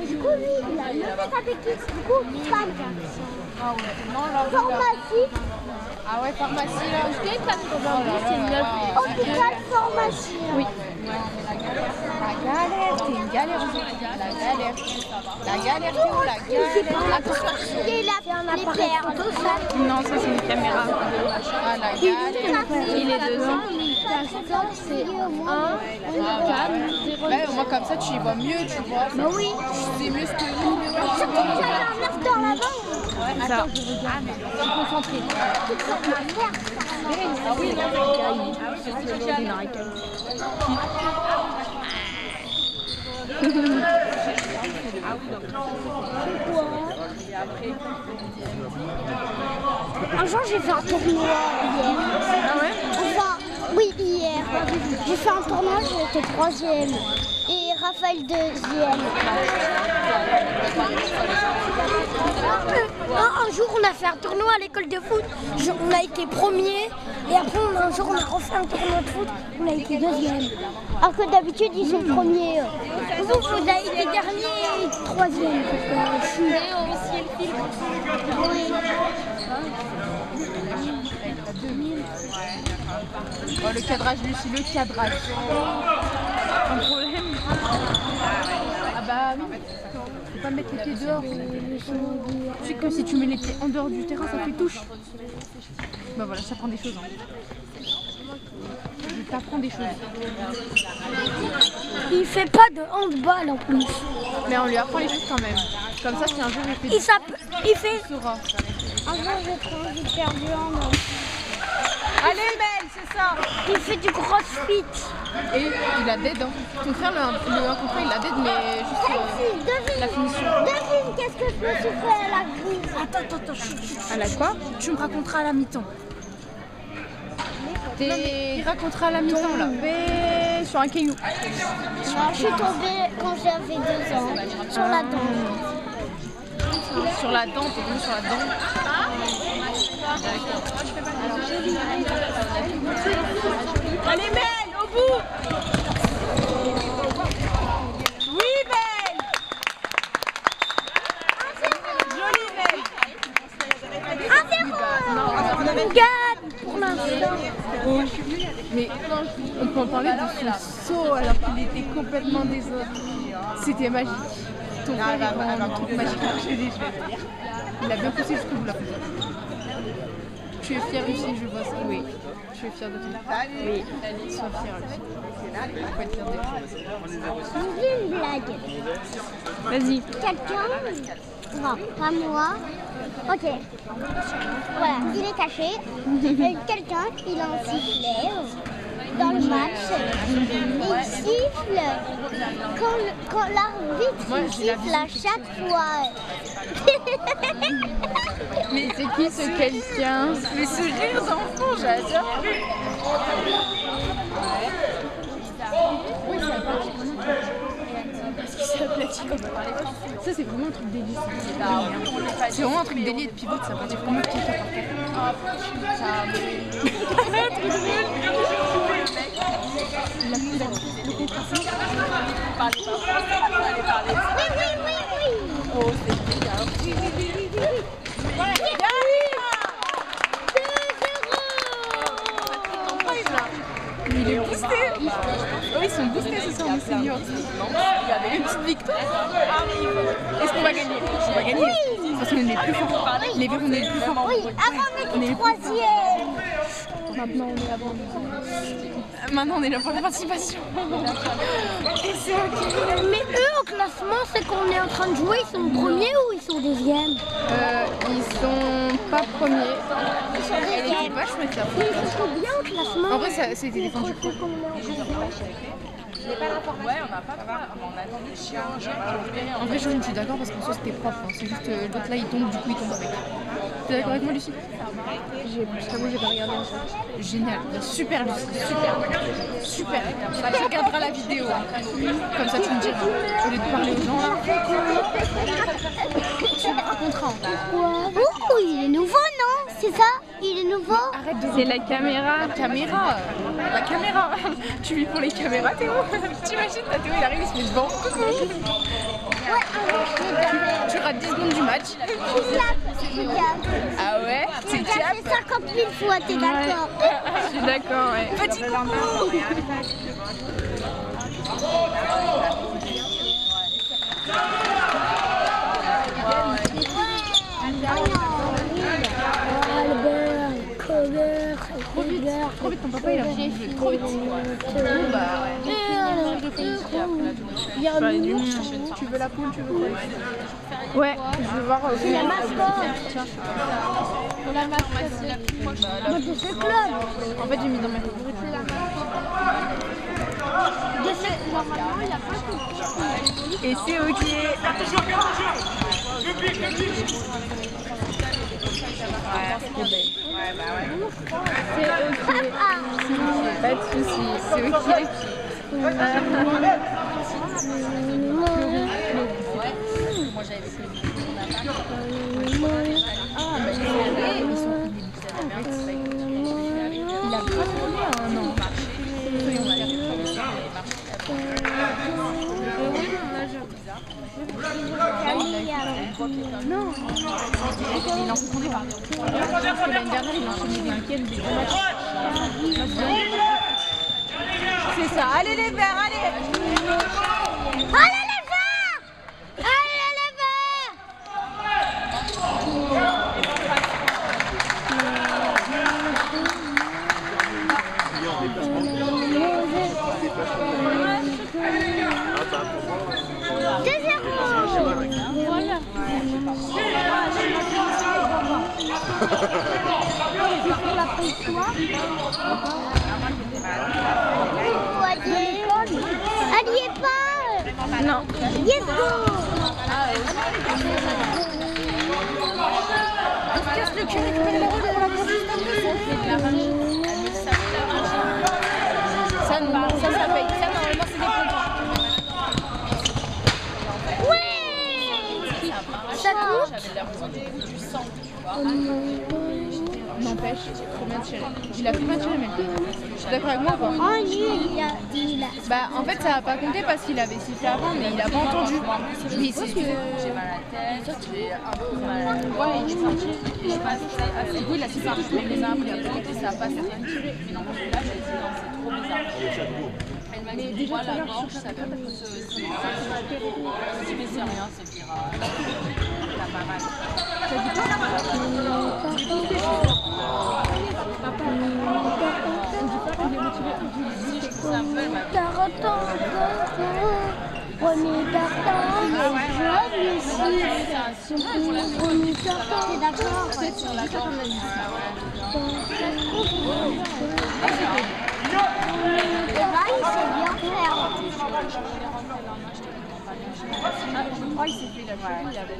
Du coup, lui, il a levé sa béquille. Du coup, femme. Pharmacie. Ah ouais, pharmacie là. Je sais pas c'est une Hôpital, pharmacie. Oui. La galère, c'est une galère. La galère. La galère, c'est où la galère? Attention. Il a un appareil photo, ça. Non, ça c'est une caméra. Ah la galère. Il est 2 ans. C'est 1, 4, 0. Ouais, au moins comme ça tu y vois mieux, tu vois. Bah oui. C'est mieux ce que nous. Surtout que j'avais un œuf dans la main. Ouais, attends, je regarde. Je suis concentrée. Ah oui, non, Un jour, j'ai fait un tournoi hier. Ah ouais? Enfin, oui, hier. J'ai fait un tournoi, j'étais 3e. Et Raphaël 2e. Un jour, on a fait un tournoi à l'école de foot. On a été premier. Et après, un jour, on a refait un tournoi de foot. On a été 2e. Alors que d'habitude, ils sont premiers. Vous, vous avez été dernier et 3e. Je suis aussi le film. Oui. Oh, le cadrage, Lucie, le cadrage. Un problème. Ah bah oui. Faut pas mettre les pieds dehors. Tu sais que si tu mets les pieds en dehors du terrain, ça fait touche. Bah voilà, ça prend des choses. Hein. Je t'apprends des choses. Il fait pas de handball en plus. Mais on lui apprend les choses quand même. Comme ça, si un jour il fait Il fait. il saura. Un jour, j'ai trop envie de faire du handball. Allez, Mel, c'est ça. Il fait du crossfit. Et il a dead. Hein. Ton frère, le contrat, il a dead, mais juste la finition. Devine, qu'est-ce que je me suis fait à la grise. Attends, chut. À la quoi? Tu me raconteras à la mi-temps. Il racontera à la mi-temps là. Sur un caillou. Je suis tombée quand j'avais 2 ans. Sur la dent. Sur la dent, t'es tombée sur la dent. Allez Mel, au bout. Oui Mel. Jolie Mel. 1-0. On gagne pour l'instant. Mais on peut en parler de ce saut alors qu'il était complètement désordre. C'était magique. Ton frère est vraiment un truc magique. Il a bien poussé jusqu'au bout là. Tu es fière Lucie, je vois ça. Oui. Tu es fière de toi. Oui. Sois fière Lucie. Il faut être fière de toi. Je vous dis une blague. Vas-y. Quelqu'un, non, pas moi. Ok. Voilà, il est caché. Quelqu'un, il a un sifflet dans le match. Il siffle quand l'arbitre siffle à chaque fois. Mais c'est qui ce quelqu'un? Mais ce rire d'enfant, j'adore. Ça c'est vraiment un truc délié. C'est vraiment un truc délié de pivot, ça veut dire comment tu fais par Oui. Oh, c'est bien. Il est boosté. Oui, ils sont boostés ce soir, les seniors. Regardez, une petite victoire. Est-ce qu'on va gagner? On va gagner. Parce qu'on est les plus forts. Les verts, on est les plus forts. Oui, avant on était 3e. Maintenant, on est avant. Maintenant, on est là pour la participation. Et c'est ok. Mais eux, au classement, c'est qu'on est en train de jouer, ils sont premiers ou ils sont deuxièmes? Ils sont pas premiers. Ils sont deuxièmes. Vachement Mais ils sont bien au classement. En vrai, ça a été défendu. Ouais, on n'a pas de on attend des chiens, En vrai, je suis d'accord parce qu'en soi, c'était propre. Hein. C'est juste l'autre là, il tombe, du coup, il tombe avec. T'es d'accord avec moi, Lucie? J'ai pas regardé ça. Génial. Super, Lucie. Super. Tu regarderas la vidéo. Hein. Comme ça, tu me diras. Au lieu de parler aux gens, là. Tu me raconteras. Quoi? Oh, il est nouveau, non? C'est ça? il est nouveau. Arrête de C'est la caméra. La caméra. Tu vis pour les caméras, Théo. T'imagines, Théo, il arrive, il se met devant. Ouais, Tu rates 10 secondes du match. Ah ouais? J'ai déjà fait 50 000 fois, t'es d'accord? Je suis d'accord, ouais. Petit coucou. Trop vite, ton papa il a joué trop vite. Il y a un Tu veux la poule, tu veux quoi? Ouais, je veux voir. La mascotte. La mascotte. De ce club. En fait, j'ai mis dans mes favoris. Normalement, il a pas tout. Et c'est ok. C'est ok. Pas de soucis, c'est ok. Moi j'avais fait Il a pas tourné un an. Non. Il en tournait par parce que l'année dernière, il enchaînait des week-ends, des gros matchs. C'est ça. Allez les verts, allez. Allez les verts! Allez les verts! Voilà. Elle y est pas. Non. Yes go. On se casse le cul, récupérer la roue pour la conduite. Ça, ça paye. Ça, normalement, c'est des points. Ça coûte. J'avais l'impression du sang, tu vois. N'empêche, trop bien tiré. Il a fait bien tiré, mais tu es d'accord avec moi ou pas? Oh, il a. Bah, en fait, ça n'a pas compté parce qu'il avait sifflé avant, mais il a pas entendu. Mais c'est que. J'ai mal à la tête, j'ai un peu mal à la tête. Ouais, il est sorti. Je passe assez coup, il a sifflé un peu les uns après les autres, ça a pas certaines tiré. Mais non, là, j'ai dit non, c'est trop bizarre. Elle m'a dit, déjà, la gorge, ça vient de se. Si, mais c'est rien, c'est viral. T'as pas mal. T'as dit quoi? Prenez ta taille, prenez ta taille. D'accord. C'est sur la gorge. Il sait bien faire. Oh, il s'est fait la journée, il avait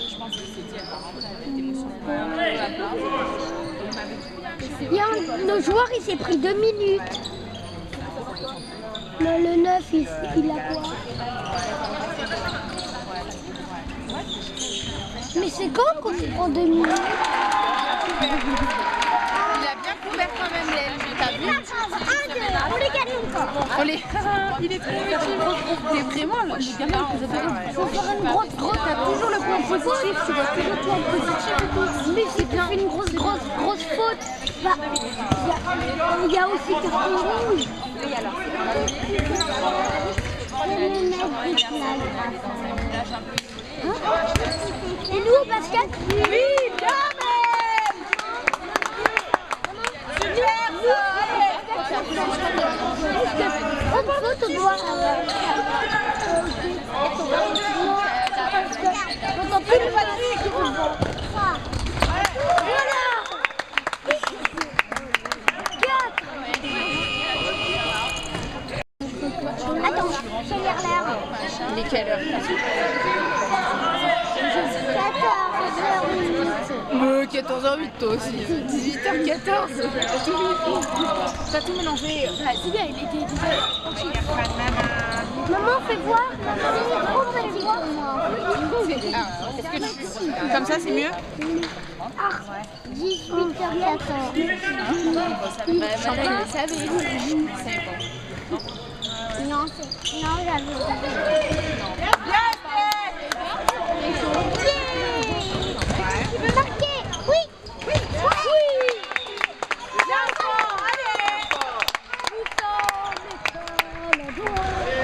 je pense que c'était Le joueur il s'est pris 2 minutes. Le 9 il a quoi? Mais c'est quand qu'on se prend 2 minutes? Il a bien couvert quand même l'aile, t'as vu? On les gagne encore. Il est trop petit. T'es vraiment le gamin que ça fait. Faut faire une grosse, T'as toujours le point positif, tu vois toujours le point positif et tout. Mais si tu fais une grosse faute, bah, il y a aussi carton rouge. Oui, alors. Et nous au basket? Oui, bien même. Super, On faute, on doit. On plus le Patrick. Voilà. 4. Attends, je regarde l'heure. Il est quelle heure? 14h08 toi aussi. 18h14. T'as tout mélangé. C'est bien, il était 10h. Maman, fais voir. C'est trop petit pour moi. Est-ce que comme ça c'est mieux? 18h14. Champagne, vous savez. Non, j'avais. Tu veux marquer? Oui. Oui.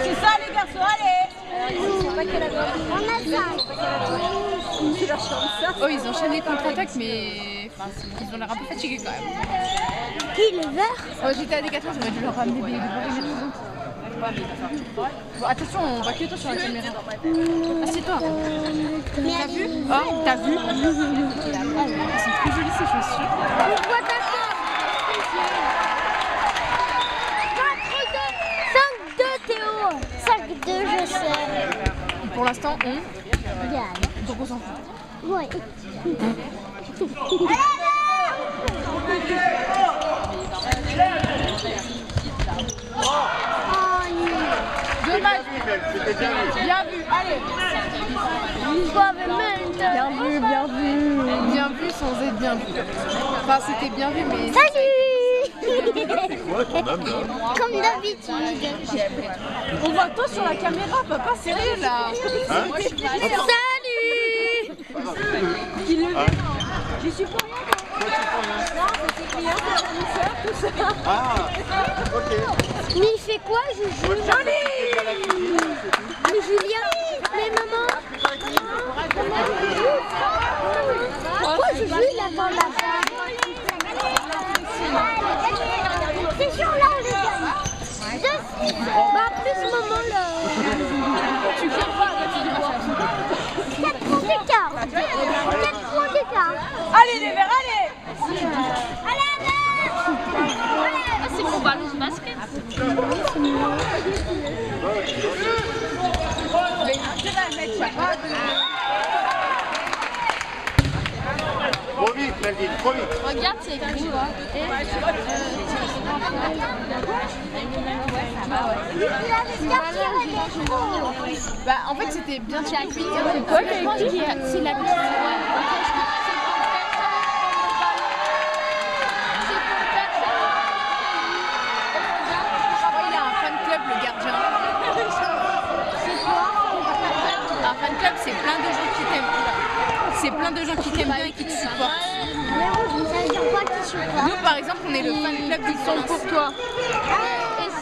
C'est ça les garçons, allez. On a 5. Oh, ils enchaînent les contre-attaques, mais enfin, ils ont l'air un peu fatigués quand même. Qui, le vert? Oh, j'étais à Décathlon, j'aurais dû leur ramener des bon, attention, on va que toi sur la caméra. Assieds-toi. T'as vu? Oh, t'as vu? C'est très joli ces chaussures. Pourquoi d'accord? 5-2 Théo. 5-2, je sais. Pour l'instant, on. Regarde. Donc on s'en fout. Oui. Dommage. Bien vu, allez. Bien vu sans être bien vu. Enfin, c'était bien vu, mais. Salut. Comme d'habitude. On voit toi sur la caméra, papa, sérieux là. Salut. J'y suis pour rien. Non, c'est client, c'est fournisseur, tout ça. Ah, ok. Mais il fait quoi, Juju? Joli. Mais Julien, mais maman. Pourquoi Juju il attend la fin? C'est sûr là, on le gagne. Bah plus maman là. Tu fais quoi? 4 points d'écart. 4 points d'écart. Allez les verts, allez. Allez, C'est mon ballon de basket. Trop vite, Melvin, trop vite. Regarde, c'est écrit quoi? Bah, en fait, c'était bien typique. C'est quoi, je pense que c'est la piste. Il a un fan club, le gardien. Un fan club, c'est plein de gens qui t'aiment. C'est plein de gens qui t'aiment bien et qui te supportent. ça veut dire quoi qui supporte? Nous, par exemple, on est le fan club qui sont pour toi.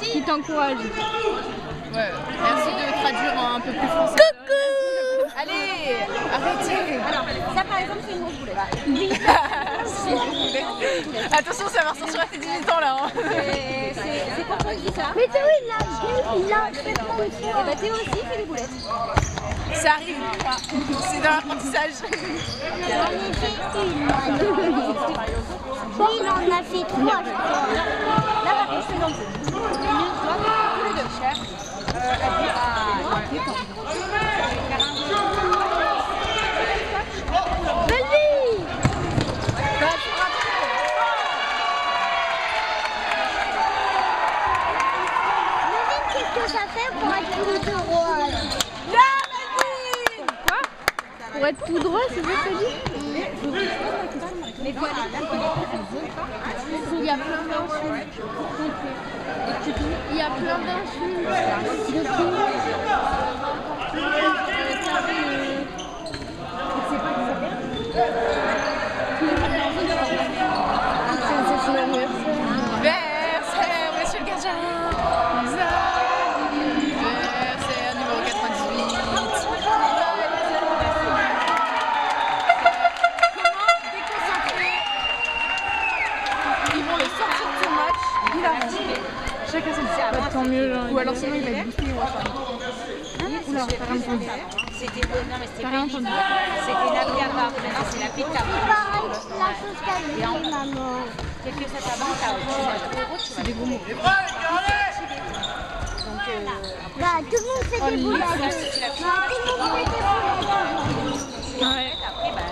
Qui t'encourage. Ouais, merci de traduire un peu plus français. Coucou. Allez, arrêtez. Alors, ça par exemple, c'est une grosse boulette. Attention, ça va ressortir à tes 18 ans là. Hein. C'est pour toi qui dis ça. Mais Théo, il a fait plein de Et bah Théo aussi fait des boulettes. Ça arrive, c'est dans l'apprentissage. J'en ai fait une, moi. Lui, il en a fait 3, je crois. Là, par contre, c'est dans le jeu. Tous les deux. Cher. Vas-y. Devine qu'est-ce que ça fait pour être tout droit. Pour être tout droit, c'est ça que tu dis? Mais voilà. Il y a plein d'insultes. Il y a plein d'insultes. Anniversaire, monsieur le gardien. Anniversaire numéro 98. Ils vont le sortir de son match. Il a activé. Chacun son petit. Tant mieux. Ou alors sinon il va être boosté. Oula, t'as rien entendu. C'était non mais c'était T'as rien entendu. C'était la carte. Maintenant c'est la petite carte. Pareil, la chose qu'a dit maman. Qu'est-ce que ça t'avance à 2 euros, tu vas Des gros mots. Bah, tout le monde fait des boulettes. Bah, tout le monde fait des boulettes. Ouais. après bah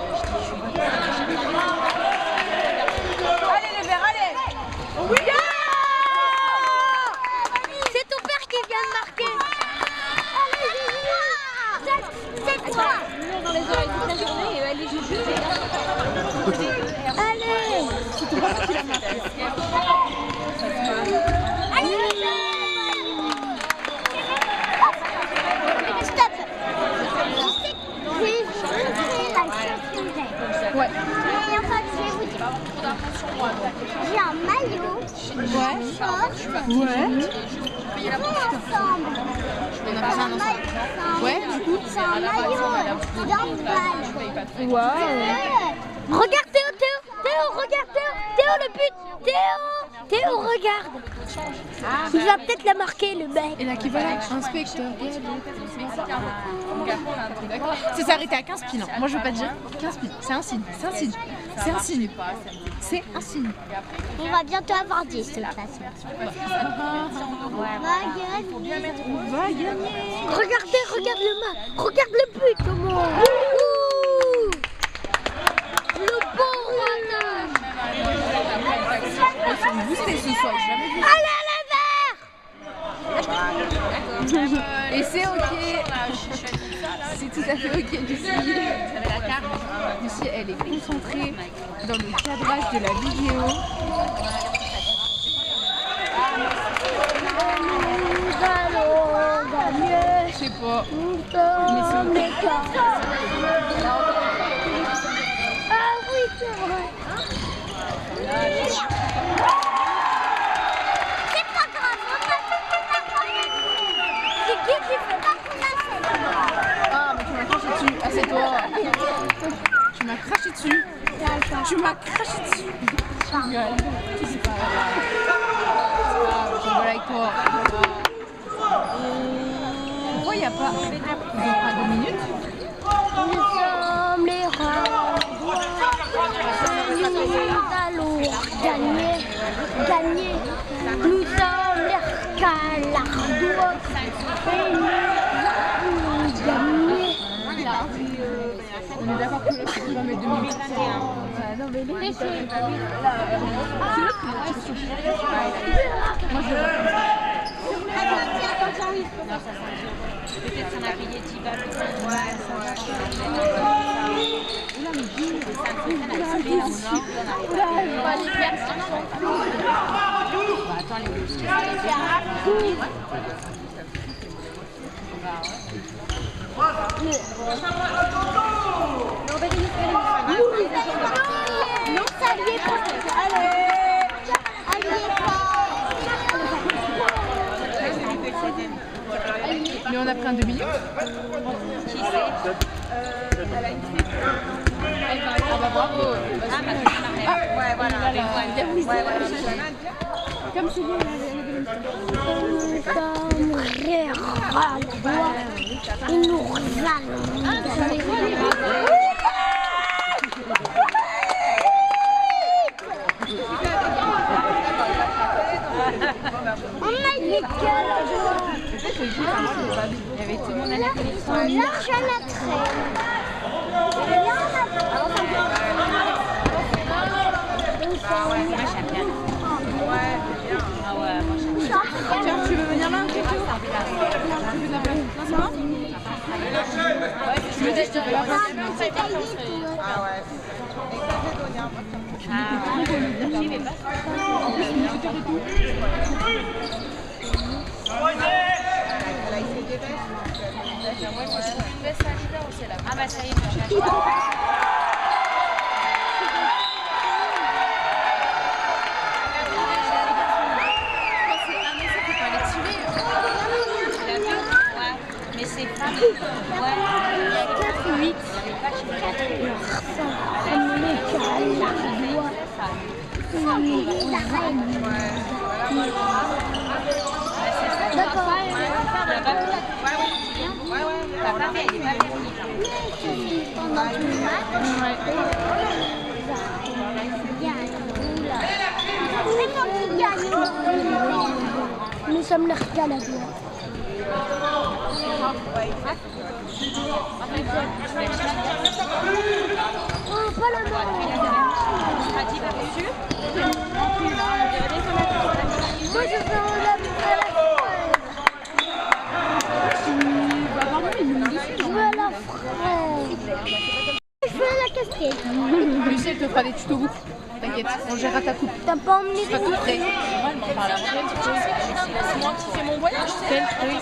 allez les verts, allez. Oui. C'est ton père qui vient de marquer. dans les oreilles toute la journée et elle les joue juste. Allez. C'est ton papa qui l'a marqué. Stop. Je vais vous montrer la chose que j'ai. Ouais. Et en fait, je vais vous dire. J'ai un maillot, Ouais. un short, Ouais. tout ensemble. On a besoin d'un ensemble. Ouais, du coup. C'est un maillot d'handball. Waouh. Regarde Théo, Théo, regarde Théo, le but, Théo, regarde. Il va peut-être la marquer le mec. Et là qui va là, inspecteur. C'est s'arrêter à 15 piles. Moi je veux pas dire 15 piles. C'est un signe. C'est un signe. C'est un signe. C'est un signe. On va bientôt avoir 10 de toute façon. On va gagner. Regardez, regarde le match, regarde le but comment. Ouh. Le bon ratage. Ils sont boostés ce soir. J'ai jamais vu. Allez, les verts. Et c'est ok. C'est tout à fait ok Lucie. Lucie, elle est concentrée dans le cadrage de la vidéo. Nous allons gagner. Je sais pas. Mais ah oui, c'est vrai. C'est pas grave, on a fait la première. C'est qui fait pas qu'on a fait. Ah, mais tu m'as craché dessus. Ah, c'est toi. Tu m'as craché dessus. Tu m'as craché dessus. Je rigole. C'est pas grave. Je rigole avec toi. Pourquoi il n'y a pas... Ils ont pas 2 minutes? Nous sommes les rois. Nous allons gagner. Nous sommes les calardois. Et nous allons gagner. On est d'accord que l'autre il va mettre 2 minutes. Non mais lui, c'est l'autre qui l'a sur moi je Peut-être qu'on a payé 10 balles. Non, ça lui est pas. Allez, mais on a pris un 2 minutes. Qui c'est? Elle a une fille. Ah bah bravo. Ouais, voilà. Comme c'est bien. Et nous allons. On a eu Il y avait tout le monde à la connexion. l'argent à trait. Tiens, tu veux venir là un petit peu? Tu me dis, je te fais la place. Ah bah ça y est, moi j'ai mais c'est pas... Ouais. 4, 8. D'accord. T'as pas fait, il est pas fait. Pendant tout le match. Nous sommes les Canadiens. Oh, pas le nom. Moi, je vais en la je veux la fraise. les tutos boucles. T'inquiète, on gérera ta coupe. T'as pas emmené Pas tout prêt. Moi, elle m'en parle après. C'est moi qui fais mon voyage. Quel truc.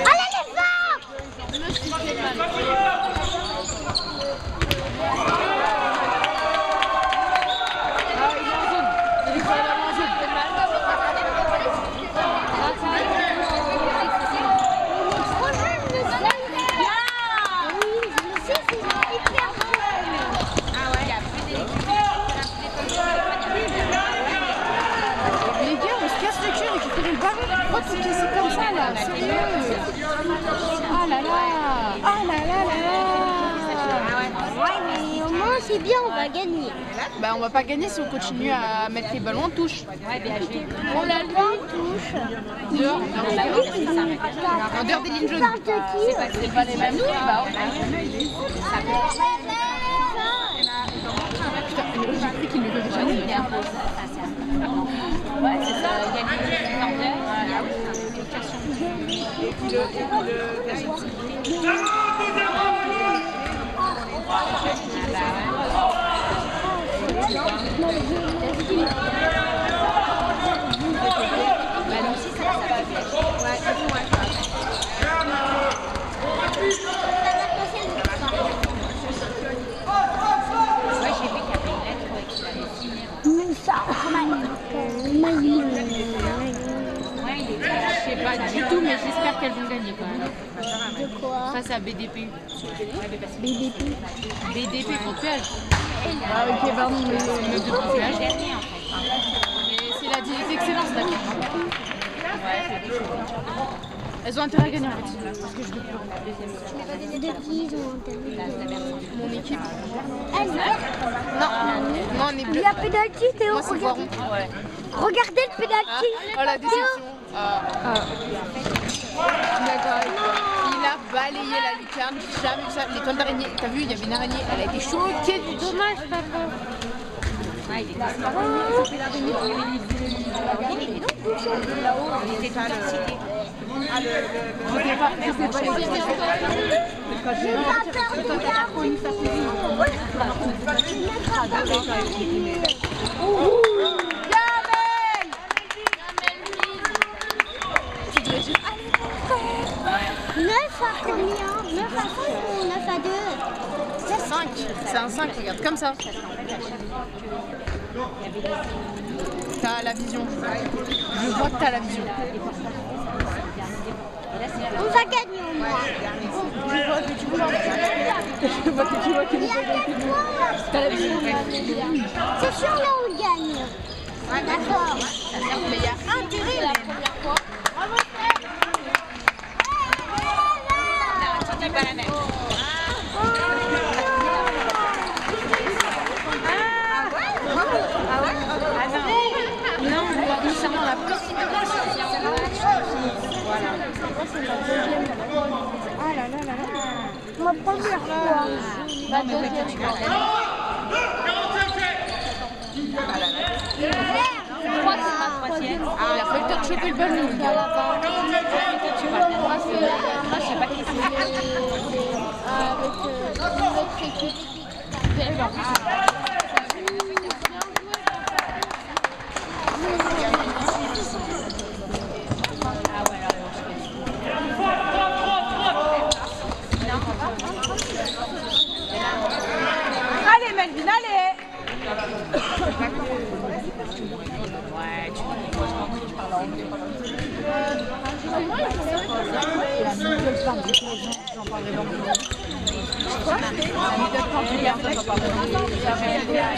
Allez les femmes! Les gars, on se casse le cul à récupérer le ballon. Pourquoi tout casser comme ça là? Sérieux? Ah là là! Ah là là là là! Ouais, mais au moins c'est bien, on va gagner. Bah on va pas gagner si on continue à mettre les ballons en touche. On l'a vu en touche. Dehors, en dehors des lignes jaunes. C'est pas les mêmes trucs, bah ouais. Putain, j'ai cru qu'il ne le faisait jamais. Ouais, c'est ça. Il y a des Je sais pas du tout, mais j'espère qu'elles vont gagner quand même. De quoi? Face à BDP. BDP. BDP pour Puel. Ah ok, pardon, mais C'est une meuf de Puel. Et c'est la dignité excellence là. Elles ont intérêt à gagner en fait. Parce que je veux plus. De qui ils ont intérêt? mon équipe. Elle, Non, on est il bleu. y a pénalty, Théo. Moi c'est Regardez, Voiron. regardez le pénalty. Oh la déception. D'accord. Il a balayé la lucarne, j'ai jamais vu ça. Les toiles d'araignée, t'as vu, il y avait une araignée, elle a été choquée du dommage, papa. Ah, il est Neuf à combien? 9 à 5 ou 9 à 2? 5, c'est un 5, regarde, comme ça. T'as la vision. Je vois que t'as la vision. On va gagner au moins. Je vois que tu vois. Je vois que tu vois qu'il Il y a 4 fois. T'as la vision. C'est sûr là on gagne. Ah, d'accord. Mais il y a intérêt la première fois. Tu dis pas la même. Non, concernant la première Ah là là là là. Ma première fois. La deuxième fois. Je crois que c'est ma troisième. il a pas eu le temps de choper le ballon. le gars. Moi, je sais pas qui c'est. Avec notre équipe. Allez Melvin, allez.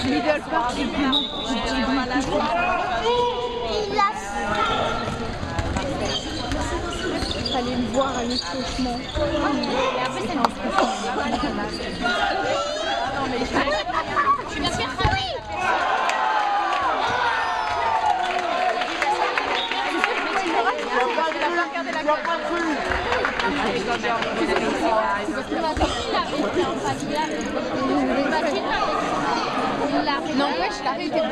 Middle Park, Il a fallait me voir à l'échauffement. Je suis bien fière. Oui. Non, wesh, l'arrêt était bon.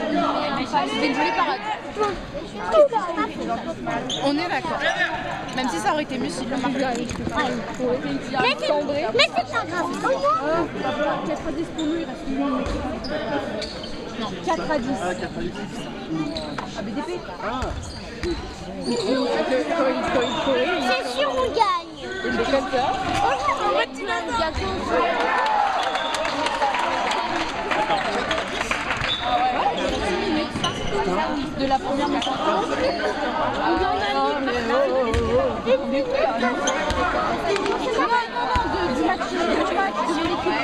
C'était une jolie parade. On est d'accord. Même si ça aurait été mieux s'il le marquait. Mais c'est pas grave. 4 à 10 pour nous, il reste une minute. Non, 4 à 10. Ah, 4 à 10. Ah, BDP. Ah. C'est sûr, on gagne. C'est comme ça. De la première mi-temps.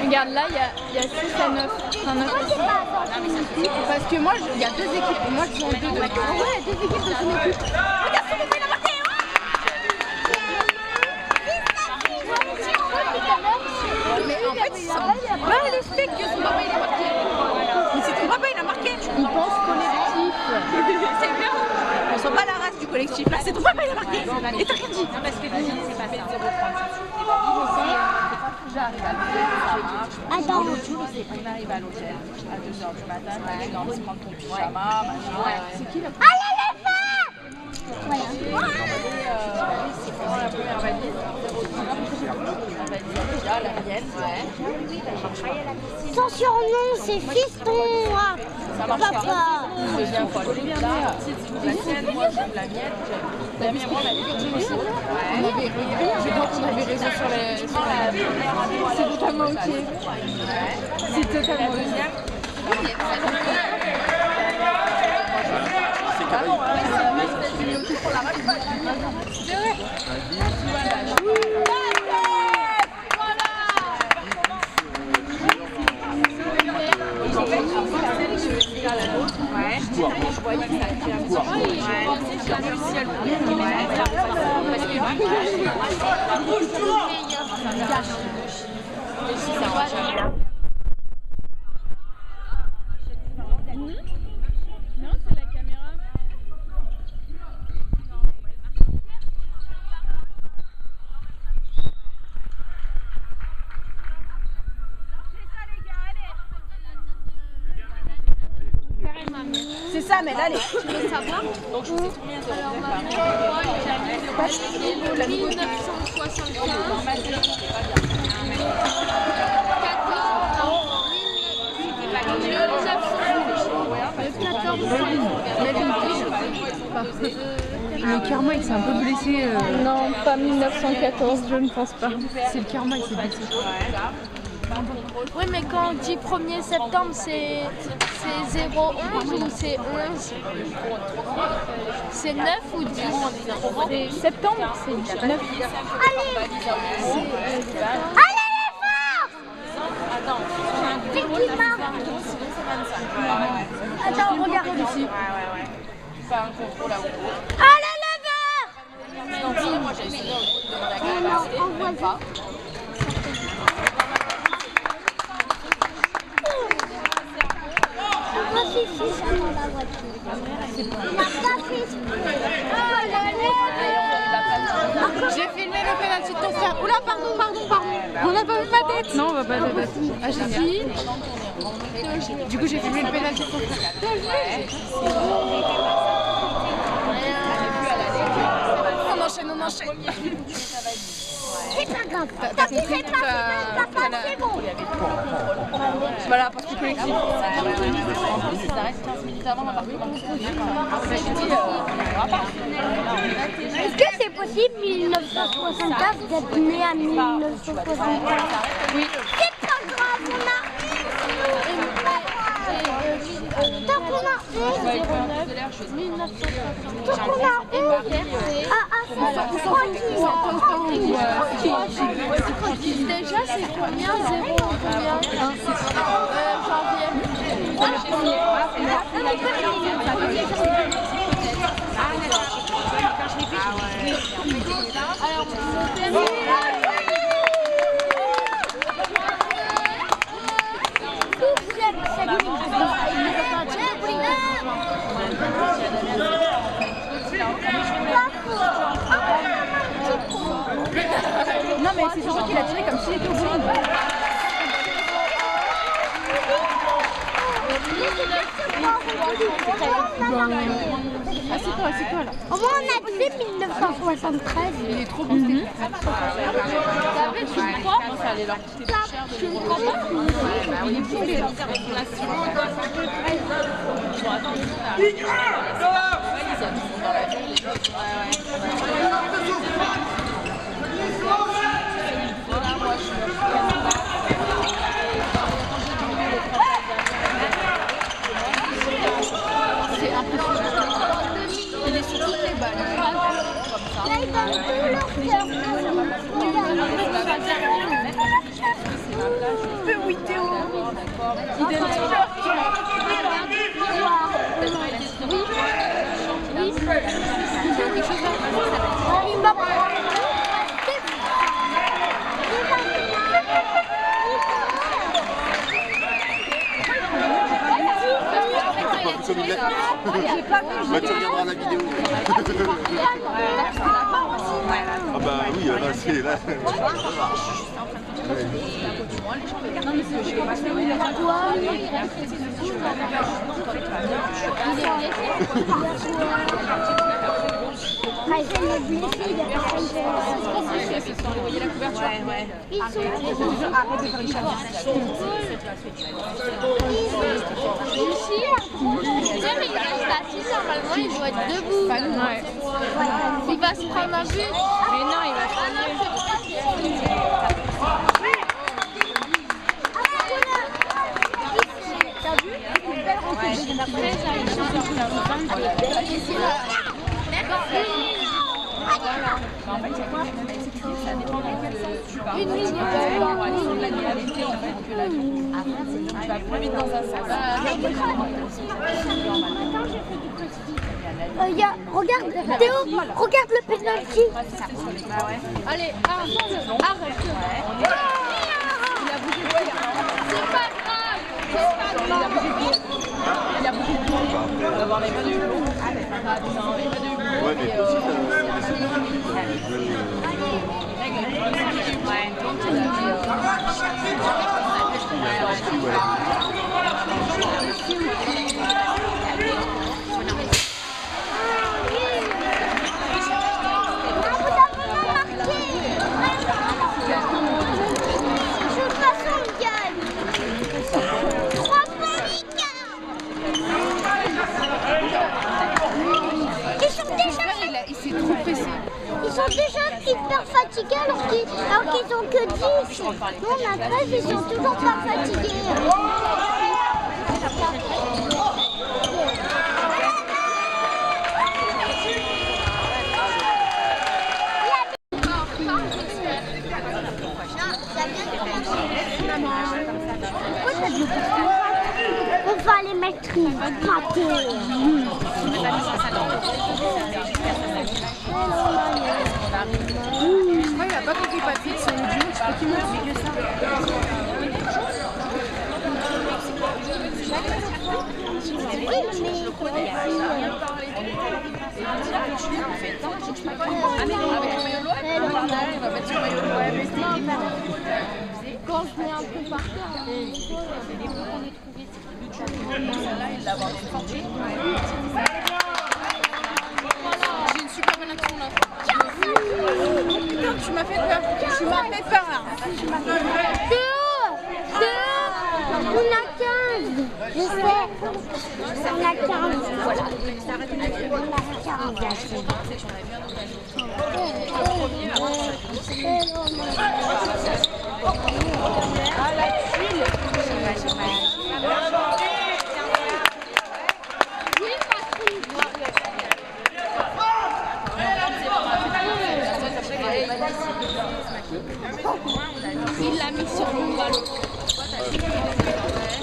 Regarde là, il y a 6 à 9. Parce que moi, il y a 2 équipes. Moi, je suis en 2 de. Ouais, 2 équipes de son équipe. Regarde, son équipe, il a marqué. Mais en fait, ils sont pas les steaks que son papa il a marqué. Mais si ton papa il a marqué, on pense collectif. C'est bien. On sent pas la race du collectif. Là, c'est ton papa il a marqué. Et t'as rien dit. Parce que c'est pas ça. Attends. On arrive à l'hôtel à 2h du matin, tu danses, prends ton pyjama, machin. C'est qui la Voilà. c'est vraiment la première valise. La valise déjà, la mienne, Son surnom, c'est Fiston. ça marche Papa. pas. Deuxième fois, la sienne, moi je la mienne. La mienne, moi, la mienne. On avait raison sur les. C'est totalement ok. C'est totalement ok. C'est ça, mais là, les... Tu veux savoir? Donc, je sais combien de... Alors, ma mère, le 1974. Le karma, il s'est un peu blessé. Non, pas 1914, je ne pense pas. C'est le karma, il s'est blessé. Oui, mais quand on dit 1er septembre, c'est 011 ou c'est 11? C'est 9 ou 10? C'est septembre, c'est 9. Allez, les forces! C'est qui marque? Attends, regarde ici. Faire un contrôle à haut. Allez, les verts! Moi, j'ai essayé de demander à Non, envoie pas. Moi, je suis dans la voiture. Il n'a pas fait exprès. J'ai filmé le pénalty de ton frère. Oula, pardon. On n'a pas vu ma tête. Non, on va pas la tête. Ah, j'ai dit. Du coup, j'ai filmé le pénalty de ton frère. On enchaîne. C'est pas grave. Tant qu'il fait pas papa, c'est bon. Voilà, parce que collectif. Ils arrêtent 15 minutes avant l'embarquement. Est-ce que c'est possible 1964 d'être né à 1964? Oui. C'est pas grave, on a tant qu'on a Déjà, c'est combien? 0 combien? Janvier. Non, mais c'est surtout qu'il a tiré comme s'il était au bowling. toi, c'est toi là. Au moins, on a dit 1973. Il est trop beau, c'était Tu crois? Ça allait leur coûter plus cher de Tu les ne crois pas? on est plus les circulations. C'est impressionnant. Il est sur toutes les balles. Là, ils donnent tout leur Mais oui, Théo. Il donne tout leur cœur. Il m'a Comme il est. Bah, tu regarderas la vidéo. Ah bah oui, là c'est là. les blessés, il y a personne Ils sont Ici, même il reste assis, normalement il doit être debout. Il va se prendre un but. Mais non, il va Une minute. Tu vas plus vite dans un sens. regarde, Théo, regarde le penalty. Allez, arrête. C'est pas grave. Il a beaucoup de temps. On va voir les pas de l'eau. Ouais, mais aussi, Ils sont déjà hyper fatigués alors qu'ils ont que 10. Nous on a 13, ils sont toujours pas fatigués. On va les mettre une pâtée. Je crois qu'il n'a pas compris Patrick, c'est une duo, je crois qu'il me dit que ça. Quand je mets un peu par terre, J'ai une super bonne action là. Putain, tu m'as fait peur. Tu m'as fait peur là. Théo, on a 15. Je sais. On a 15. Voilà. il l'a mis sur mon ballon.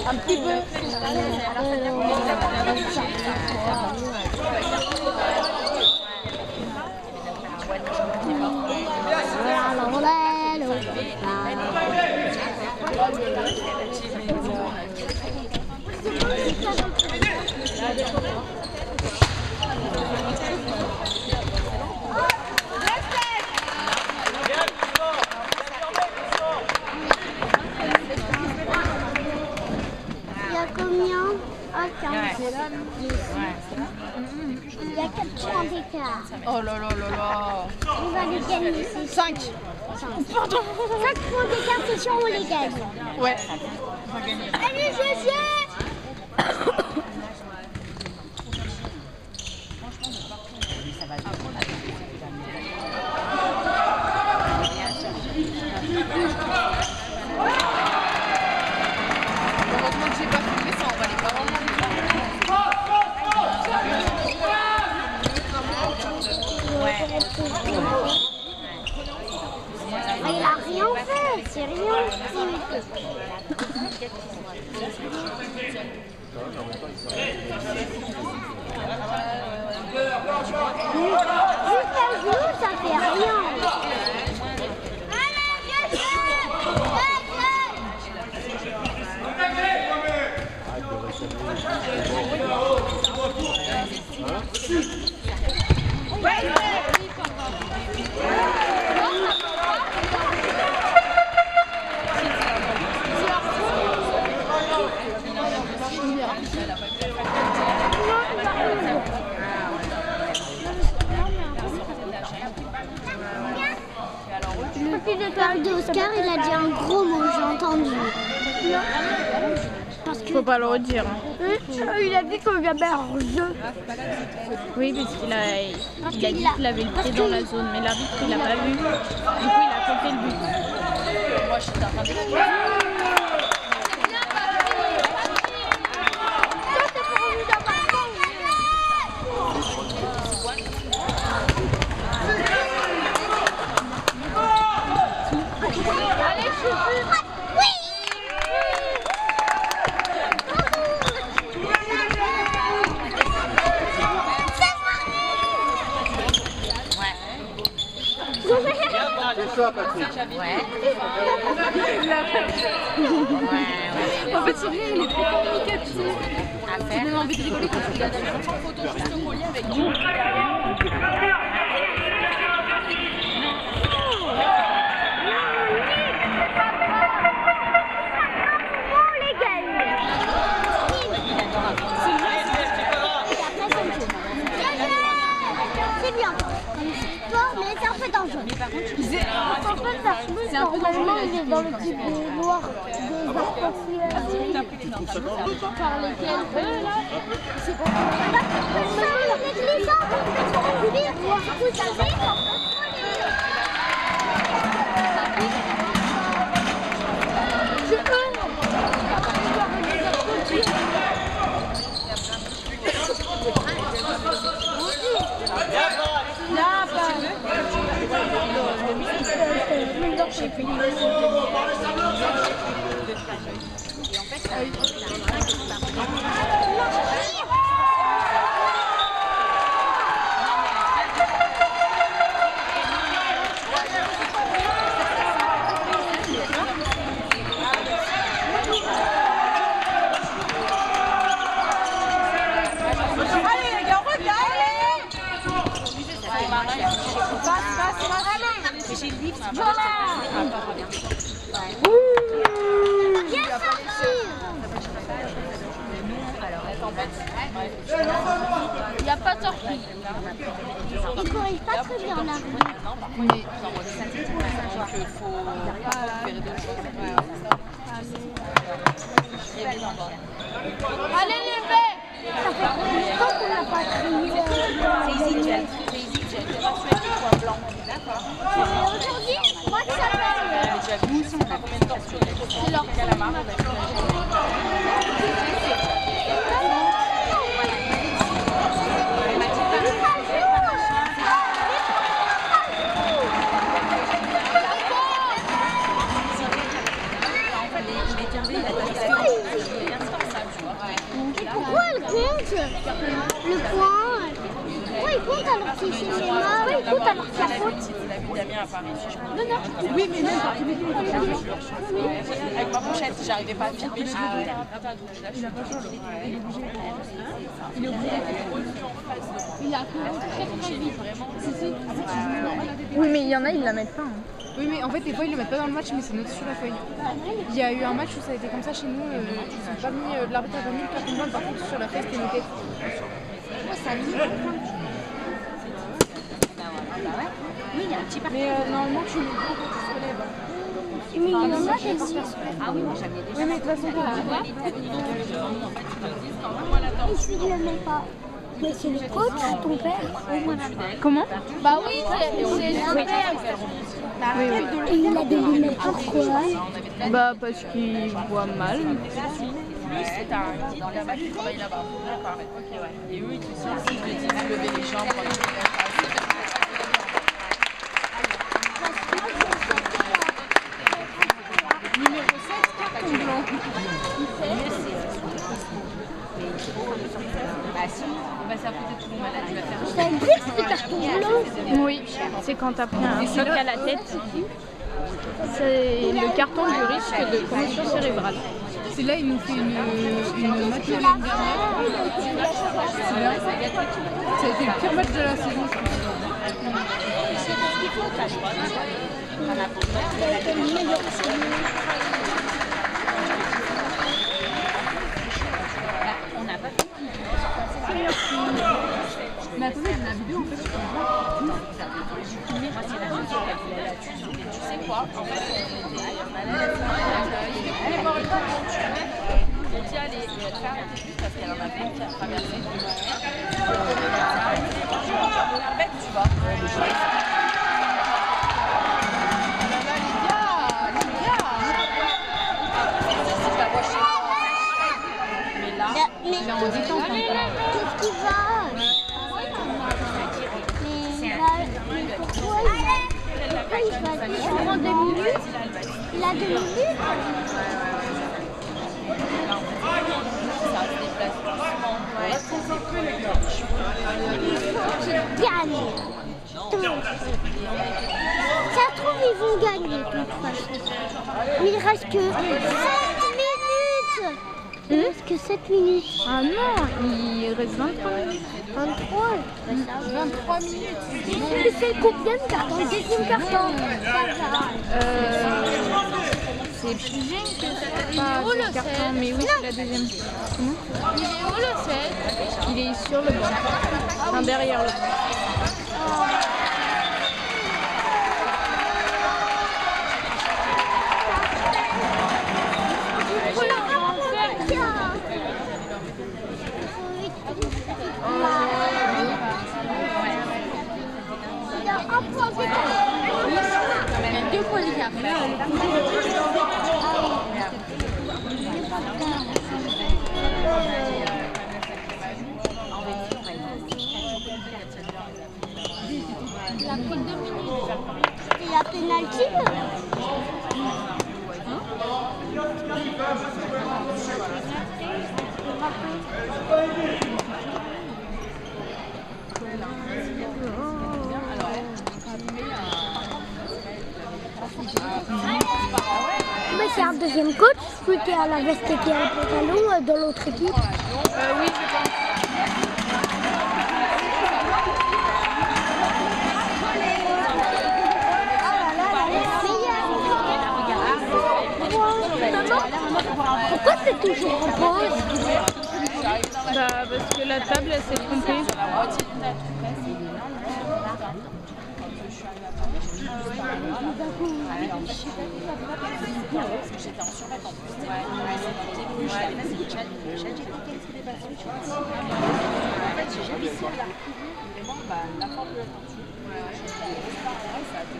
Un petit peu. 4 points d'écart. Oh là là là là. On va les gagner. 5. 5 points d'écart, c'est sûr, on les gagne. Ouais. Allez, Gégé! Heureusement que j'ai pas filmé ça, on va les pas vraiment. Ah, il a rien fait, c'est rien. Juste à jour, ça fait rien. Le père d'Oscar, il a dit un gros mot, j'ai entendu. Parce que... Faut pas le redire. il a dit qu'il y avait un jeu. Oui, parce qu'il a dit qu'il avait le pied dans la zone, mais l'arbitre il l'a pas vu. Du coup, il a compté le but. Moi, je suis en train de C'est ça, Patrick. En fait, son rire, il est trop communicatif. On a envie de rigoler parce qu'il a des photos juste au collier avec nous. C'est bien. Sport, mais c'est un peu dangereux. Mais par contre, C'est un peu normalement, il est dans le type noir des arcs-en-ciel par lesquels eux là, c'est pas avec les gens, vous savez, Il n'y a pas de sortie. ils corrigent pas très bien là. mais Allez les mecs! Ça fait combien de temps qu'on n'a pas crié C'est EasyJet. C'est EasyJet. C'est pas celui qui soit blanc. D'accord. aujourd'hui, moi ça s'appelle. Déjà vu, ça fait combien de temps que tu C'est leur calamar? Pourquoi elle compte le point? Pourquoi il compte alors qu'il c'est chez moi? Pourquoi il compte alors qu'il y a faute? Tu l'as vu Damien à Paris, si je crois. Non, non. oui, mais même Avec ma pochette, j'arrivais pas à filmer. il a très très vite. Oui, mais il y en a, ils la mettent pas. Oui, mais en fait, des fois, ils le mettent pas dans le match, mais c'est noté sur la feuille. Il y a eu un match où ça a été comme ça chez nous. Ils ont pas mis, l'arbitre a pas mis le carton jaune, par contre, sur la feuille, c'était noté. Moi, ça a mis. Mais normalement, tu le vois quand tu te lèves. Mais il y en a des petits. Ah oui, moi j'avais déjà. Oui, mais de toute façon, tu Et s'il ne le met pas? Mais c'est le coach, ton père? Comment? Bah oui, c'est son père. Et il a des lunettes, pourquoi? Bah parce qu'il voit mal. c'est un guide là-bas qui travaille là-bas. D'accord, ok, ouais. Et eux, ils te disent de lever les jambes quand tu te lèves. Numéro 7, carton blanc. Ah si, bah c'est à côté de tout le malade, tu vas faire. Ça existe le carton blanc? Oui, c'est quand t'as pris un choc à la tête. C'est le carton du risque de commotion cérébrale. C'est là, il nous fait une matière l'année dernière. C'est là. Ça a été le pire match de la saison, je pense. On n'a pas fait. Mais attendez, la vidéo en fait, je peux voir. Moi, c'est la chose qu'elle voulait là-dessus. Tu sais quoi? En fait, on dit allez, faire un plus parce qu'elle en a fait qui a traversé. Tu vois. Mais là, Mais qu'est-ce qu'il va? Mais pourquoi il va prendre 2 minutes? Il a 2 minutes? ça se déplace doucement. Gagne. Ça se trouve, ils vont gagner de toute façon. Mais il reste que 7 minutes. Il reste que 7 minutes. Ah non, il reste 23 minutes. 23. 23 minutes. Mais c'est combien de cartons? Le deuxième carton. C'est plus jeune que ça. Il est où le carton, 7? mais oui, c'est la deuxième. Comment? Il est où le 7? Il est sur le banc. Enfin, derrière le banc. Deux points d'écart. Il a pris 2 minutes. Il a pénalty. Mais c'est un deuxième coach, celui qui a la veste et qui a le pantalon dans l'autre équipe. Oui, je pense. Pourquoi c'est toujours en pause? Bah, parce que la table, elle s'est trompée. J'étais en survêt en plus. En fait, j'ai jamais essayé de la retrouver. Vraiment, la forme de la tension. Ça a été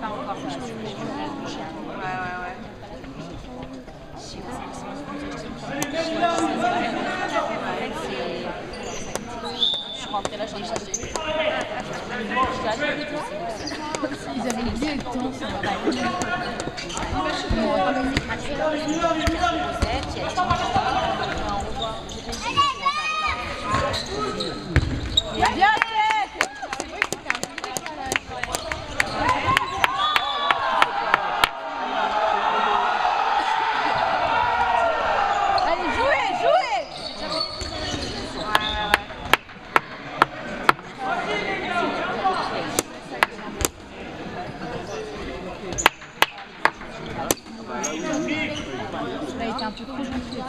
pas encore. Je suis rentrée là, j'ai cherché. Ils avaient oublié le temps, ça va. Allez, jouez, jouez! Ça a été un peu trop gentil.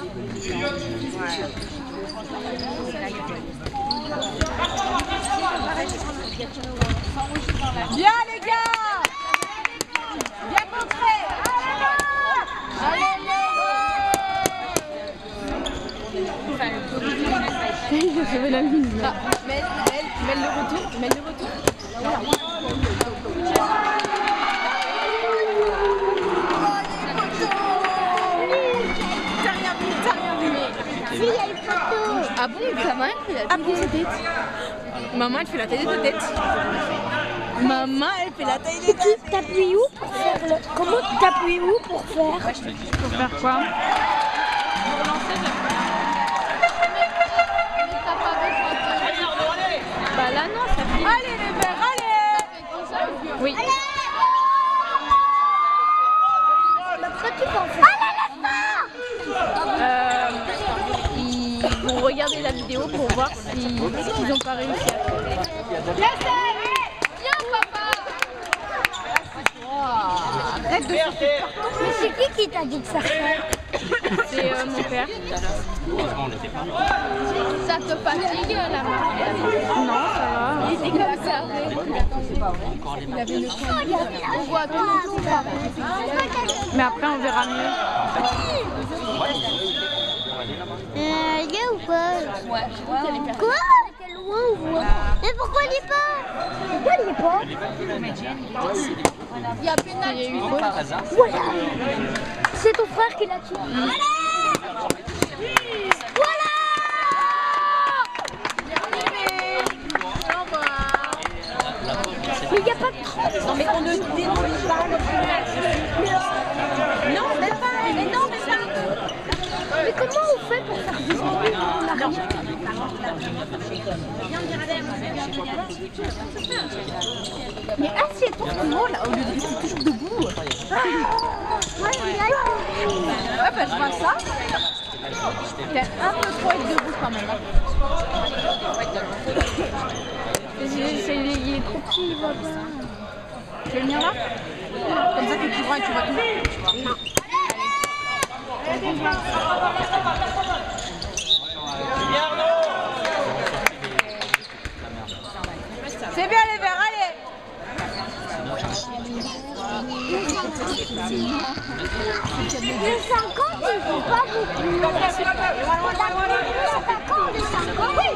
c'est la ligne. Ah, Mel le retour. Si, il y a une photo. Ah bon, ta main elle fait la taille de tête. Maman elle fait la taille de tête. Maman elle fait la taille de tête. Tu t'appuies où pour faire le... Comment tu t'appuies où pour faire? Pour faire quoi? Bah là non, ça fait... Allez les verts, allez! Oui. Pourquoi tu penses? Ils vont regarder la vidéo pour voir s'ils n'ont pas réussi à faire. Viens, papa. Arrête de Mais c'est qui t'a dit de faire ça? C'est mon père. Ça te fatigue la main? Non, ça va. Il était comme ça. On voit tout. Mais après on verra mieux. Il est ou quoi? Ouais, je crois qu'elle est perdue. Quoi? Quel loin ou quoi? Mais pourquoi il est pas? Pourquoi il est pas? Il y a pénalty. Voilà. C'est ton frère qui l'a tué. Voilà. Mais il n'y a pas de trou. Non, mais on ne détruit pas le village. Non, même pas. Mais non, mais ça. Mais comment on fait pour faire des Mais assieds-toi là au lieu de rester toujours debout. Ouais, bah je vois ça. T'es un peu trop être debout quand même. Il est trop petit, il va pas. Tu veux venir là? Comme ça tu vois et tu vois tout. Non. C'est bien les verts, allez! Les 50, ils font pas beaucoup. On a plus attaquants des 50. Oui.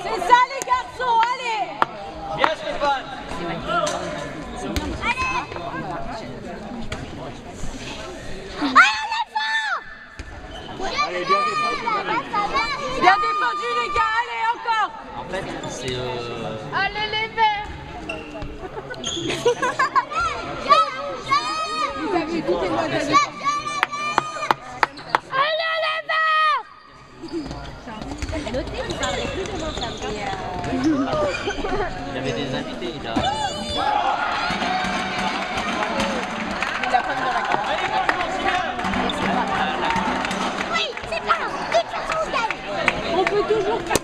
C'est ça les garçons, allez. Bien Stéphane. Bien défendu les gars, allez encore. En fait, c'est Allez les verts. Vous avez écouté moi d'aller. Allez les verts. il y avait des invités là. Oui, c'est pas grave. De toute façon, on gagne. On peut toujours faire.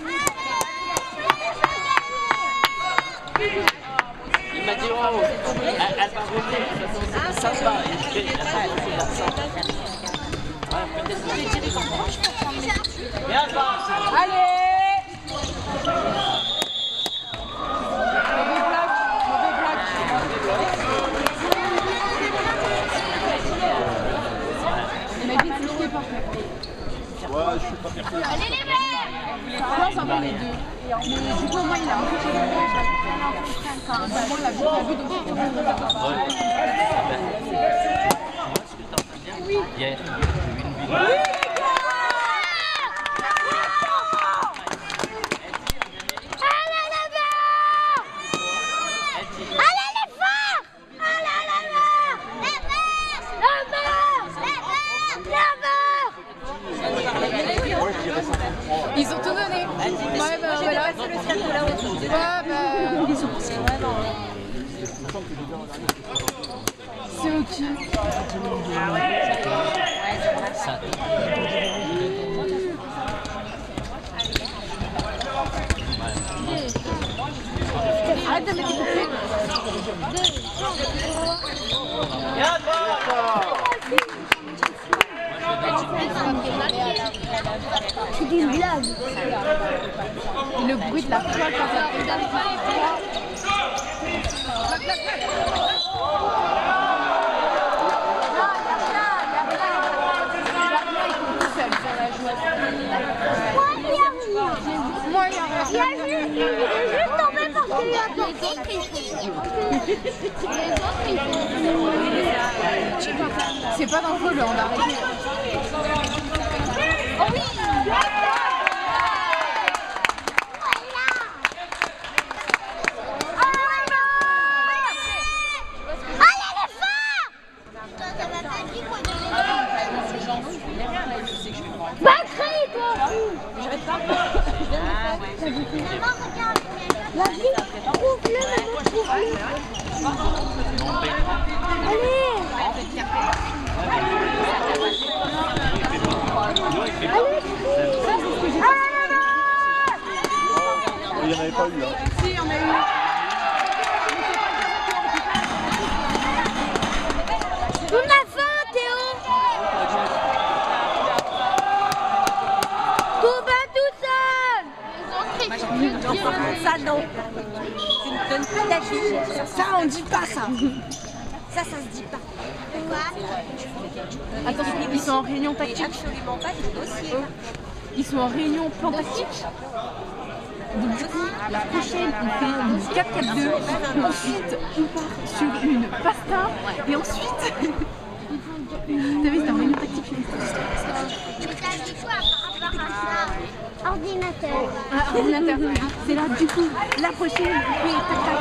Il m'a dit oh, elle va revenir, c'est sympa. Et je fais la fin, elle fait ça. Peut-être que les dirigeants. Bien Allez. Imagine si je t'ai pas fait. Ouais, je suis pas persuadé. Allez les verts. Non, ça va les deux. Mais du coup, moi, il a un peu fait le quand même. Moi, la vue de Hier, j'ai vu une vidéo. Ils ont tout donné. Ouais, bah voilà. Ouais, bah. C'est ok. Ça. Arrête de mettre des C'est une blague. Et le bruit de la toile quand ça Il est juste tombé parce qu'il a c'est pas dangereux, on a arrêté. Oh oui. Il n'y en avait pas eu. Hein. Si, on a eu. On a faim, Théo. Combien tout seul. Ça non. Tu ne donnes plus d'affiche. Ça on dit pas ça. Ça se dit pas. Attention, ils sont en réunion tactique. Absolument pas du dossier. Ils sont en réunion plan tactique. Donc du coup, la prochaine, on fait une 4-4-2. Ensuite, on part sur une pasta. Et ensuite, t'as vu, c'est en réunion tactique. Ordinateur. Ah, ordinateur. C'est là, du coup, la prochaine, on fait tac-tac.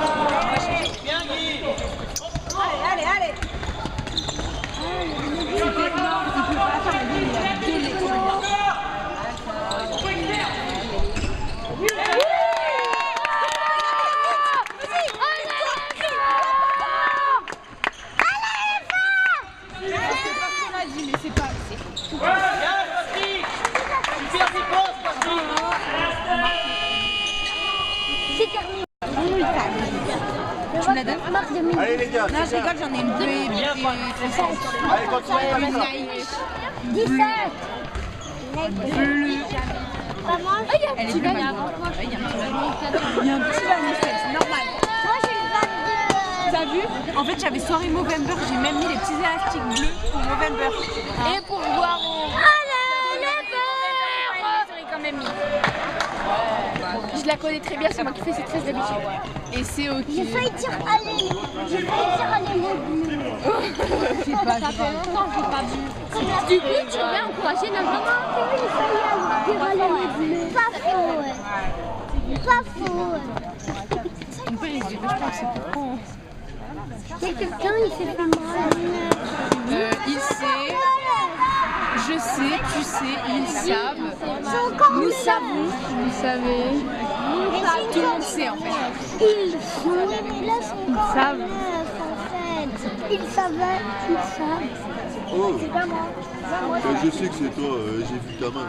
Allez, allez. C'est terminé. Tu me la donnes? Marque de minutes. Allez les gars, Non, je rigole, j'en ai une deux et allez continuez. 17. bleu. Maman, Elle est bleue maintenant. Il y a un petit vanille, c'est normal. moi j'ai le 22. T'as vu? En fait, j'avais soirée Movember, j'ai même mis les petits élastiques bleus pour Movember. Et pour voir Quand même mis. Je la connais très bien, c'est moi qui fais ces tresses d'habitude. Et c'est ok. J'ai failli dire allez. J'ai failli dire allez les bleus. C'est pas ça fait longtemps que j'ai pas vu. Du coup, tu vas encourager la maman. J'ai failli dire allez les bleus. Pas faux, ouais. Pas faux, ouais. Mon père il se dit vachement que c'est pour quand. Il y a quelqu'un, il s'est fait mal. Il sait, je sais, tu sais, ils savent. Nous savons, vous savez. Tout le monde sait en fait. Ils sont, mais là, son corps savent. neuf, en fait. Ils savaient, ils savent. Oh, C'est pas moi. je sais que c'est toi, j'ai vu ta main.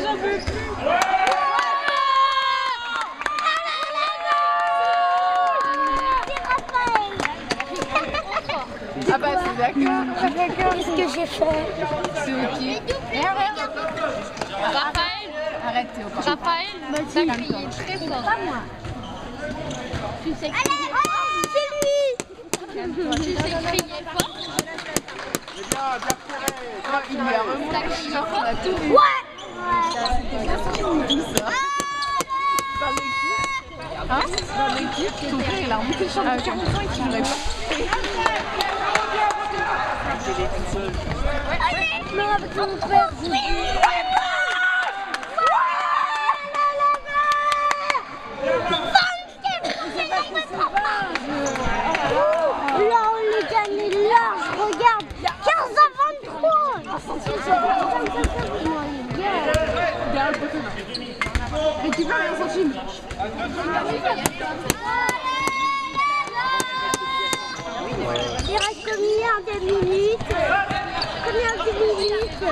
J'en peux plus. Ah bah c'est d'accord. Qu'est-ce que j'ai fait? C'est ok. Raphaël, Arrête Théo. Raphaël, t'as crié très fort. Pas moi. Tu sais Allez, c'est lui. crier fort. Il lui a remonté le short, on a tout vu. Ouais. Hein? Dans l'équipe, ton frère il a remonté le short de 40 ans et tu l'aurais pas. Non, avec mon père. Là, on le gagne large, regarde. 15 à 23. Récupère un centime. Il reste combien de minutes? combien de minutes?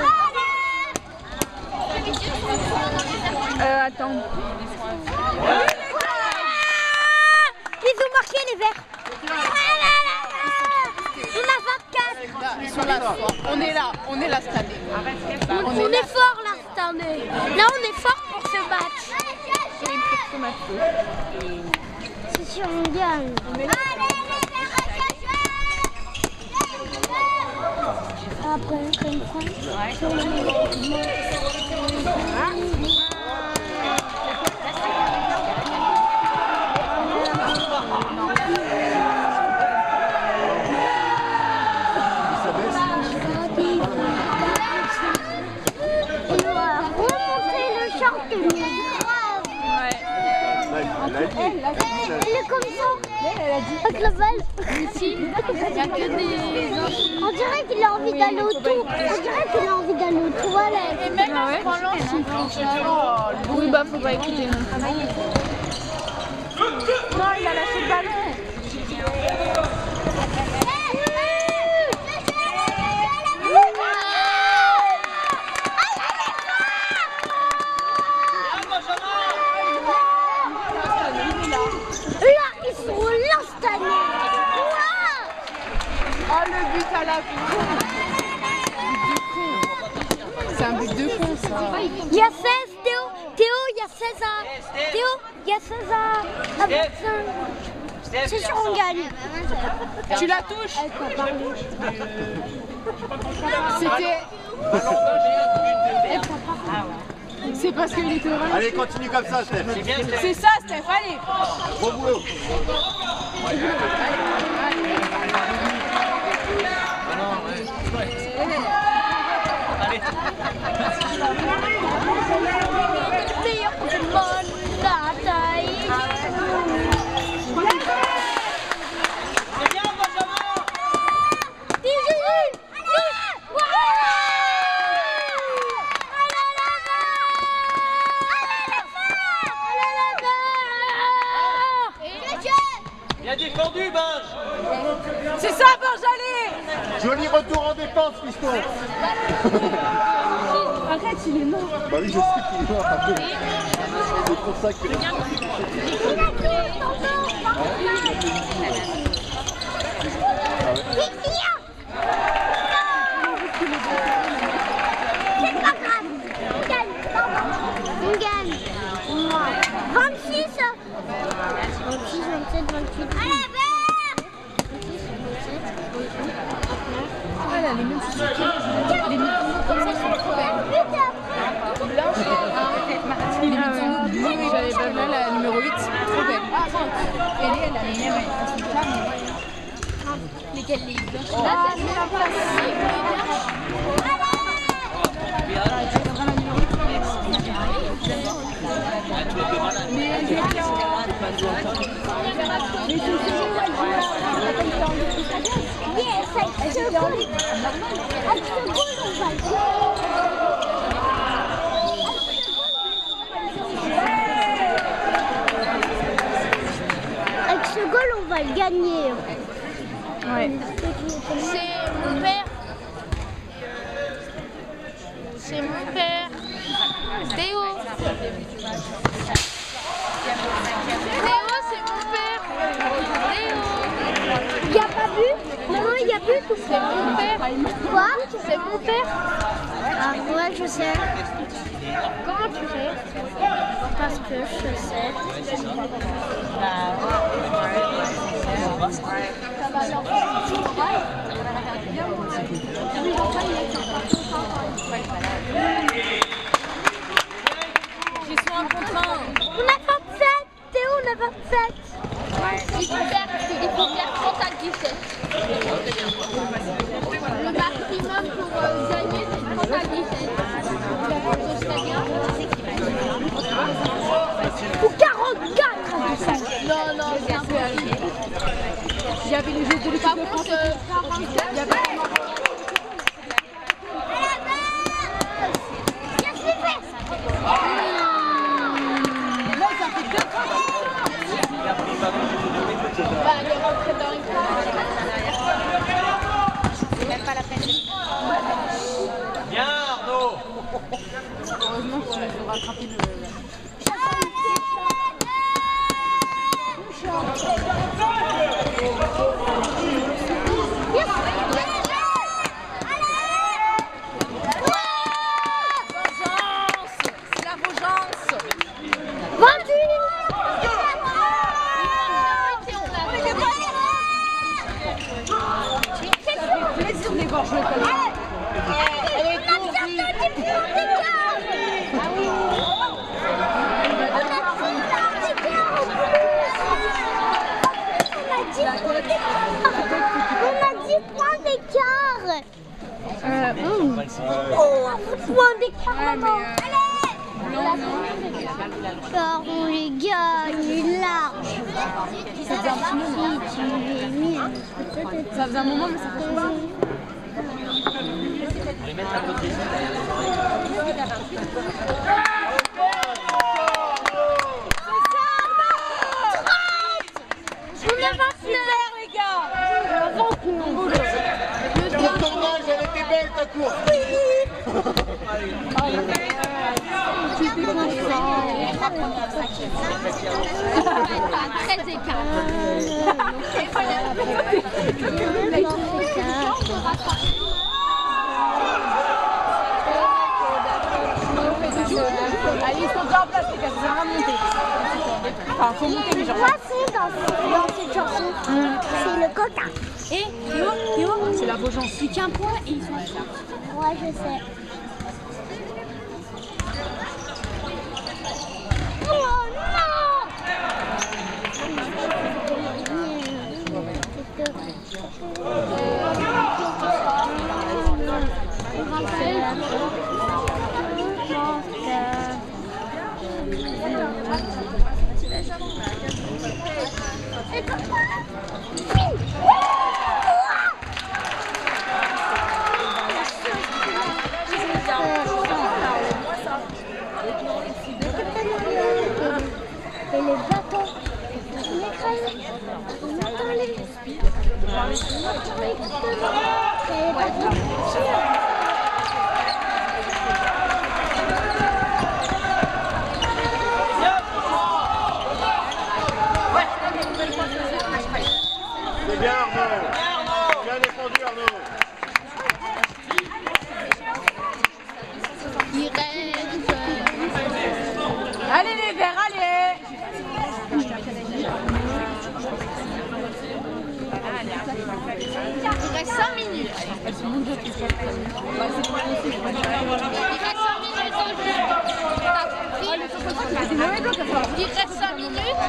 Attends. Ils ont marqué les verts. On a 24. Ils sont là. On est là cette année. On est fort là cette année. Là on est fort pour ce match. C'est sûr on gagne. Après comme Elle est comme ça. Avec la balle. Ici, il n'y a que des... On dirait qu'il a envie d'aller au tour. On dirait qu'il a envie d'aller aux toilettes. Et même en prenant son Oui, bah faut pas écouter. Non, il a lâché le ballon. Là, ils sont là cette année. Oh, le but à la con. C'est un but de con, ça. Il y a 16, Théo. Théo, il y a 16 ans. Théo, il y a 16 ans. Avec ça. C'est sûr, on gagne. Tu la touches. C'était... C'est parce qu'il était orange. Allez, continue comme ça, Steph. C'est ça, Steph, allez. Bon boulot. Meilleur Pokémon, la taille. Bien défendu, Benj. C'est ça, Benj, allez. Joli retour en défense, piston. Arrête, il est mort. Bah oui, je sais qu'il est mort un peu. C'est pour ça que... C'est pas grave. On gagne. On gagne. 26. 26, 27, 28. Allez, vert. 26, 27, 28. Elle a les mêmes chaussures. Les mitons comme ça sont trop belles. Blanche. Les mitons bleus, j'avais pas vu la numéro 8, trop belle. Et elle a les mêmes. Lesquels les blanches? Ah, c'est la place. Yes, avec ce goal. Avec ce goal, on va le Avec ce goal, on va le gagner. Ouais. C'est mon père. C'est mon père. Théo. Théo, c'est mon père. Théo. Il n'y a pas bu? Maman, il y a bu? C'est mon père. Quoi? C'est mon père. Ah ouais, je sais. Comment tu sais? Parce que je sais. J'ai sur un contre 1. On a 27. Théo, on a 27. Il faut faire 30 à 17. Le maximum pour gagner, c'est 30 à 17. Ce serait bien. Ou 44. Non, non, c'est impossible. Il y avait les jeux de l'équipe Par de France. contre, 44, Il y avait... Qu'est-ce que tu fais? bah, elle est rentrée dans une classe. C'est même pas la peine. Point d'écart, maman. Car on les gagne large. Ça faisait un petit moment. Ça faisait un moment, mais ça fait chaud. On les mettre à côté. Ton tournage, elle était belle ta course. Très écart. Allez, ils sont déjà en place, les gars, ça va remonter. Enfin, faut monter, mais genre. Poisson dans cette chanson, c'est le coca. Et Théo, C'est la vengeance. plus qu'un point et ils sont à ça. Ouais, je sais. Oh et les bâtons, les crayons, C'est bien Arnaud. Bien défendu Arnaud. Allez les verts, allez. Il reste 5 minutes. Il reste 5 minutes au jeu. T'as compris? Il reste 5 minutes.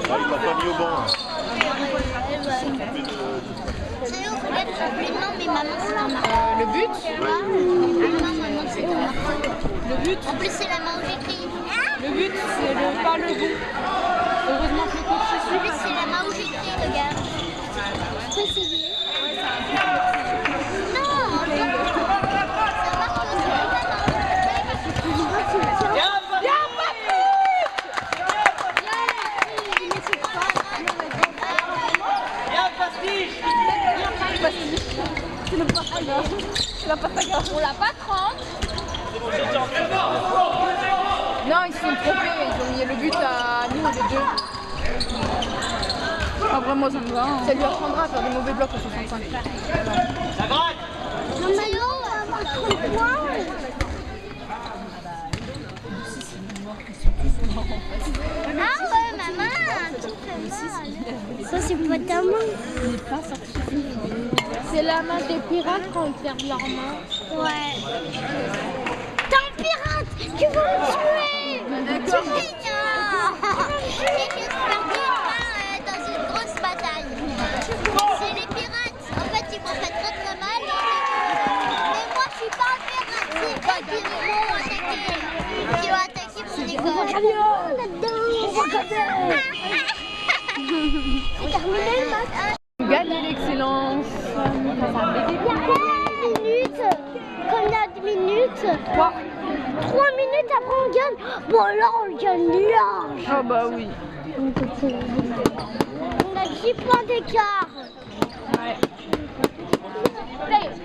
Ah, il m'a pas mis au banc. Théo, regarde, j'ai oublié le nom, mais maman, c'est un marteau. Le but. Non, maman, c'est un marteau. Le but. En plus, c'est la main où j'écris. Le but, c'est le pas le bout. Heureusement que le coach est En plus, c'est la main où j'écris, regarde. Tu peux essayer? Non, c'est un marteau, c'est pas la main. On l'a pas 30. Non, ils se sont trompés, ils ont mis le but à nous, les deux. Après, moi, ça me va. Ça lui apprendra à faire des mauvais blocs au 65. Non, mais non, ah ouais, maman, tu fais mal. Ça, c'est pas ta main. C'est la main des pirates quand ils perdent leur main. Ouais. T'es un pirate! Tu vas me tuer! Tu es et j'ai perdu une main dans une grosse bataille. C'est les pirates. En fait, ils m'ont fait très mal. Mais moi, je suis pas un pirate. C'est eux qui m'ont attaqué mon école. C'est terminé le match. Gagner l'excellence. Il y a combien de minutes? Combien de minutes? 3 minutes après on gagne. Bon alors on gagne large. Ah bah oui. On a 10 points d'écart. Il reste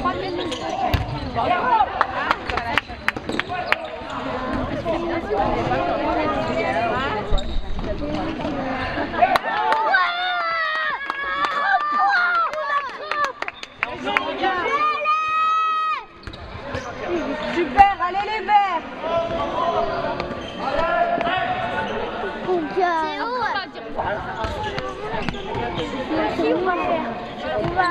3 minutes. Super, allez les verts. C'est où? On va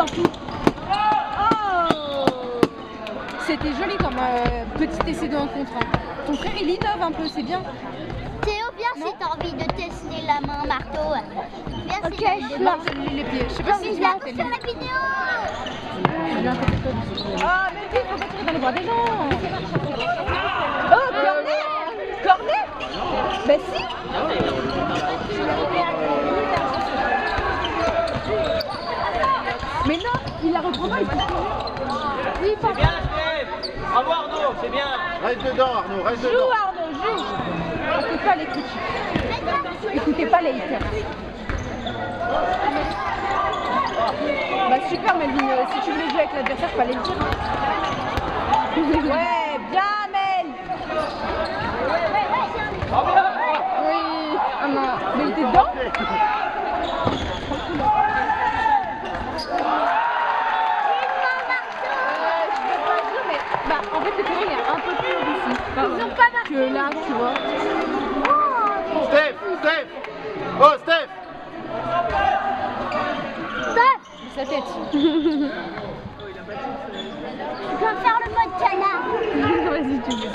s'en fout. C'était joli comme petit essai de 1 contre 1. Ton frère il innove un peu, c'est bien. Théo, viens si t'as envie de tester la main marteau. Viens si Ok, je lance les pieds. Je sais pas si je tu la l'as sur fait. la vidéo. Ah, mais il faut pas tirer dans les bras des gens. Oh, cornet. Cornet. Bah si. Mais non, il la reprend pas, il peut courir. Oui, C'est bien, Steph. Bravo Arnaud, c'est bien. Reste dedans, Arnaud, reste dedans. Joue Arnaud, joue. Écoutez pas les critiques. Écoutez pas les haters. Bah super Melvin, si tu voulais jouer avec l'adversaire, fallait le dire. Ouais, bien Mel. Oui, ah non, mais il était dedans. Bah, en fait, le terrain il est un peu plus haut ici. Que là, tu vois. Steph, Steph. Oh, Steph. Sa tête. Je dois faire le mode canard. Vas-y, tu veux.